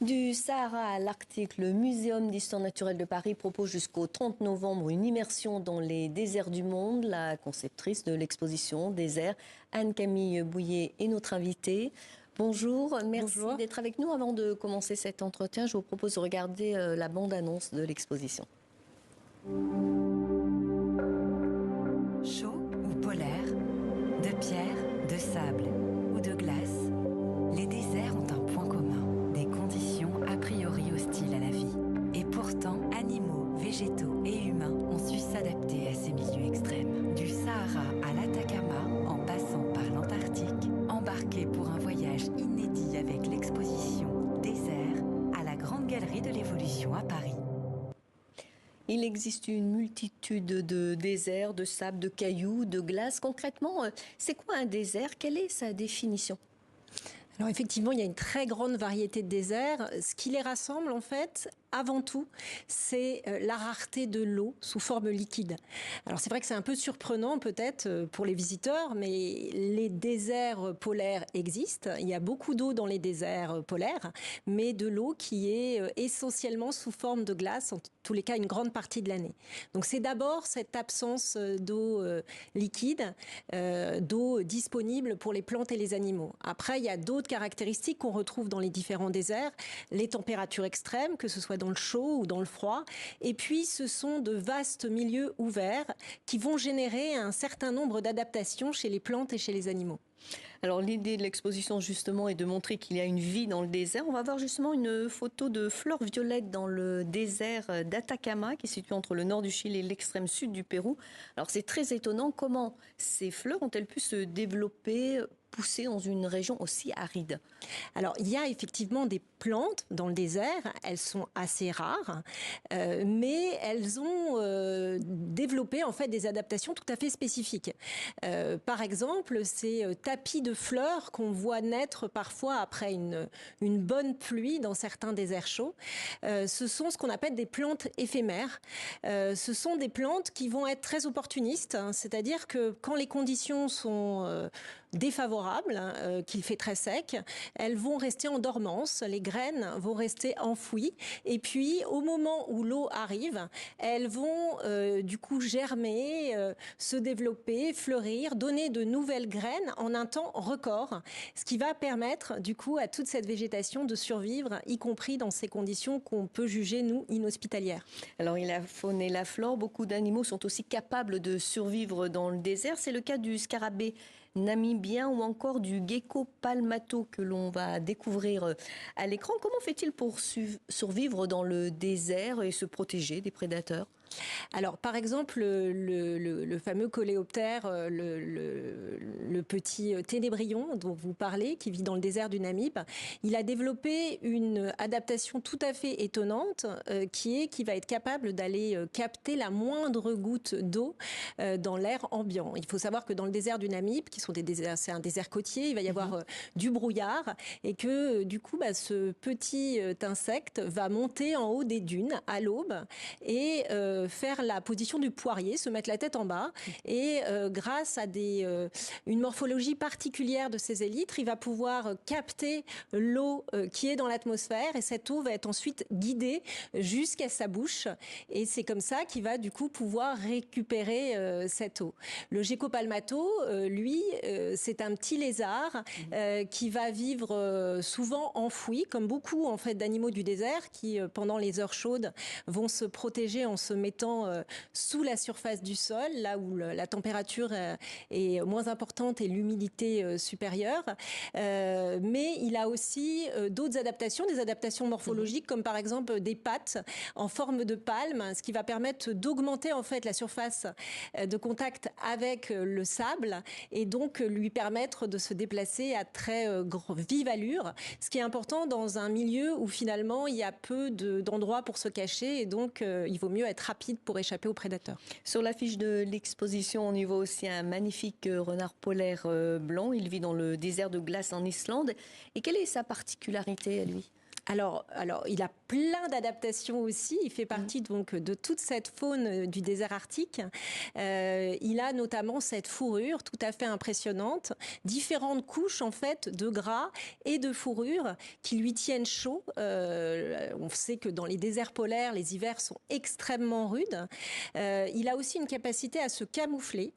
Du Sahara à l'Arctique, le Muséum d'histoire naturelle de Paris propose jusqu'au 30 novembre une immersion dans les déserts du monde. La conceptrice de l'exposition Désert, Anne-Camille Bouillet, est notre invitée. Bonjour, merci d'être avec nous. Avant de commencer cet entretien, je vous propose de regarder la bande-annonce de l'exposition. Chaud ou polaire, de pierre, de sable ou de glace, les déserts ont un point commun, des conditions a priori hostiles à la vie. Et pourtant, animaux, végétaux et humains ont su s'adapter à ces milieux extrêmes. Du Sahara à l'Atacama, en passant par l'Antarctique, embarquez pour un voyage inédit avec l'exposition Désert à la Grande Galerie de l'Évolution à Paris. Il existe une multitude de déserts, de sable, de cailloux, de glace. Concrètement, c'est quoi un désert? Quelle est sa définition? Alors effectivement, il y a une très grande variété de déserts. Ce qui les rassemble, en fait, avant tout, c'est la rareté de l'eau sous forme liquide. Alors c'est vrai que c'est un peu surprenant peut-être pour les visiteurs, mais les déserts polaires existent. Il y a beaucoup d'eau dans les déserts polaires, mais de l'eau qui est essentiellement sous forme de glace, en tous les cas une grande partie de l'année. Donc c'est d'abord cette absence d'eau liquide, d'eau disponible pour les plantes et les animaux. Après, il y a d'autres caractéristiques qu'on retrouve dans les différents déserts, les températures extrêmes, que ce soit dans le chaud ou dans le froid. Et puis, ce sont de vastes milieux ouverts qui vont générer un certain nombre d'adaptations chez les plantes et chez les animaux. Alors l'idée de l'exposition justement est de montrer qu'il y a une vie dans le désert. On va voir justement une photo de fleurs violettes dans le désert d'Atacama qui est situé entre le nord du Chili et l'extrême sud du Pérou. Alors c'est très étonnant comment ces fleurs ont-elles pu se développer, pousser dans une région aussi aride? Alors, il y a effectivement des plantes dans le désert, elles sont assez rares, mais elles ont développé en fait des adaptations tout à fait spécifiques. Par exemple, ces tapis de fleurs qu'on voit naître parfois après une bonne pluie dans certains déserts chauds, ce sont ce qu'on appelle des plantes éphémères. Ce sont des plantes qui vont être très opportunistes, hein, c'est-à-dire que quand les conditions sont défavorables, qu'il fait très sec, elles vont rester en dormance, les graines vont rester enfouies et puis au moment où l'eau arrive, elles vont du coup germer, se développer, fleurir, donner de nouvelles graines en un temps record, ce qui va permettre du coup à toute cette végétation de survivre, y compris dans ces conditions qu'on peut juger, nous, inhospitalières. Alors il y a la faune et la flore, beaucoup d'animaux sont aussi capables de survivre dans le désert. C'est le cas du scarabée namibien ou encore du gecko palmato que l'on va découvrir à l'écran. Comment fait-il pour survivre dans le désert et se protéger des prédateurs ? Alors, par exemple, le fameux coléoptère, le petit ténébrion dont vous parlez, qui vit dans le désert du Namib, il a développé une adaptation tout à fait étonnante qui va être capable d'aller capter la moindre goutte d'eau dans l'air ambiant. Il faut savoir que dans le désert du Namib, c'est un désert côtier, il va y avoir du brouillard et que du coup, ce petit insecte va monter en haut des dunes à l'aube et faire la position du poirier, se mettre la tête en bas et grâce à une morphologie particulière de ses élytres, il va pouvoir capter l'eau qui est dans l'atmosphère et cette eau va être ensuite guidée jusqu'à sa bouche et c'est comme ça qu'il va du coup pouvoir récupérer cette eau. Le gecko palmato, lui, c'est un petit lézard qui va vivre souvent enfoui, comme beaucoup en fait d'animaux du désert qui pendant les heures chaudes vont se protéger en se mettant sous la surface du sol, là où la température est moins importante et l'humidité supérieure. Mais il a aussi d'autres adaptations, des adaptations morphologiques, comme par exemple des pattes en forme de palme, ce qui va permettre d'augmenter en fait la surface de contact avec le sable et donc lui permettre de se déplacer à très vive allure, ce qui est important dans un milieu où finalement il y a peu d'endroits pour se cacher et donc il vaut mieux être rapide pour échapper aux prédateurs. Sur l'affiche de l'exposition, on y voit aussi un magnifique renard polaire blanc. Il vit dans le désert de glace en Islande. Et quelle est sa particularité à lui ? Alors, il a plein d'adaptations aussi. Il fait partie donc de toute cette faune du désert arctique. Il a notamment cette fourrure tout à fait impressionnante, différentes couches en fait de gras et de fourrure qui lui tiennent chaud. On sait que dans les déserts polaires, les hivers sont extrêmement rudes. Il a aussi une capacité à se camoufler.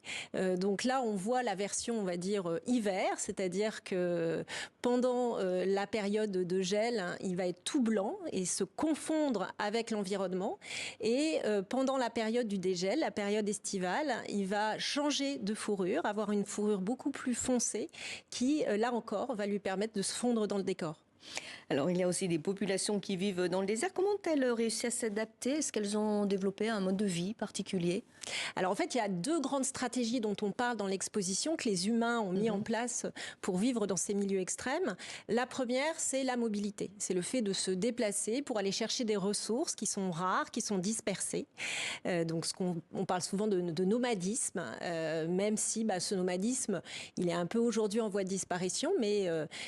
Donc là, on voit la version, on va dire, hiver, c'est-à-dire que pendant la période de gel, il va être tout blanc et se confondre avec l'environnement. Et pendant la période du dégel, la période estivale, il va changer de fourrure, avoir une fourrure beaucoup plus foncée qui, là encore, va lui permettre de se fondre dans le décor. Alors, il y a aussi des populations qui vivent dans le désert. Comment ont-elles réussi à s'adapter? Est-ce qu'elles ont développé un mode de vie particulier? Alors en fait, il y a deux grandes stratégies dont on parle dans l'exposition que les humains ont mis en place pour vivre dans ces milieux extrêmes. La première, c'est la mobilité. C'est le fait de se déplacer pour aller chercher des ressources qui sont rares, qui sont dispersées. Donc on parle souvent de nomadisme, même si ce nomadisme, il est un peu aujourd'hui en voie de disparition, mais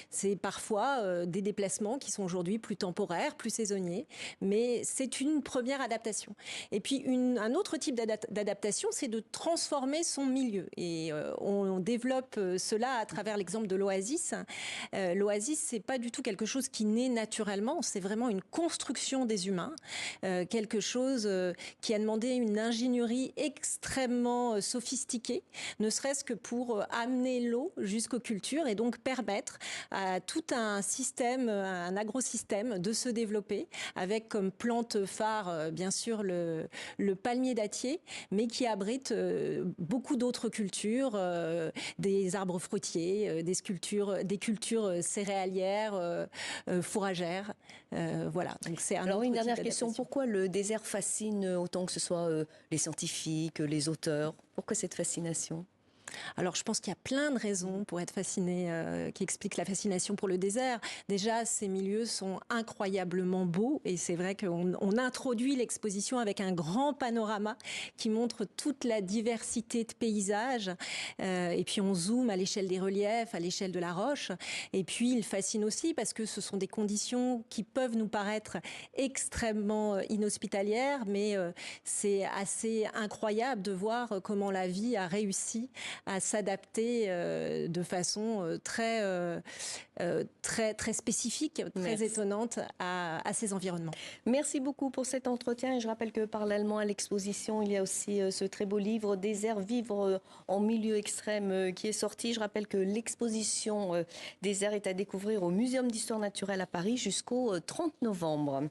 c'est parfois des déplacements qui sont aujourd'hui plus temporaires, plus saisonniers. Mais c'est une première adaptation. Et puis un autre type d'adaptation, c'est de transformer son milieu. Et on développe cela à travers l'exemple de l'oasis. L'oasis, c'est pas du tout quelque chose qui naît naturellement, c'est vraiment une construction des humains, quelque chose qui a demandé une ingénierie extrêmement sophistiquée, ne serait-ce que pour amener l'eau jusqu'aux cultures et donc permettre à tout un système, un agrosystème de se développer avec comme plante phare, bien sûr, le palmier dattier, mais qui abrite beaucoup d'autres cultures, des arbres fruitiers, des cultures céréalières, fourragères. Voilà. Donc c'est Alors une dernière question, pourquoi le désert fascine autant, que ce soit les scientifiques, les auteurs? Pourquoi cette fascination? Alors, je pense qu'il y a plein de raisons pour être fasciné, qui expliquent la fascination pour le désert. Déjà, ces milieux sont incroyablement beaux et c'est vrai qu'on introduit l'exposition avec un grand panorama qui montre toute la diversité de paysages. Et puis, on zoome à l'échelle des reliefs, à l'échelle de la roche. Et puis, il fascine aussi parce que ce sont des conditions qui peuvent nous paraître extrêmement inhospitalières, mais c'est assez incroyable de voir comment la vie a réussi à s'adapter de façon très spécifique, très étonnante à ces environnements. Merci beaucoup pour cet entretien. Et je rappelle que parallèlement à l'exposition, il y a aussi ce très beau livre Désert, vivre en milieu extrême qui est sorti. Je rappelle que l'exposition Désert est à découvrir au Muséum d'Histoire naturelle à Paris jusqu'au 30 novembre.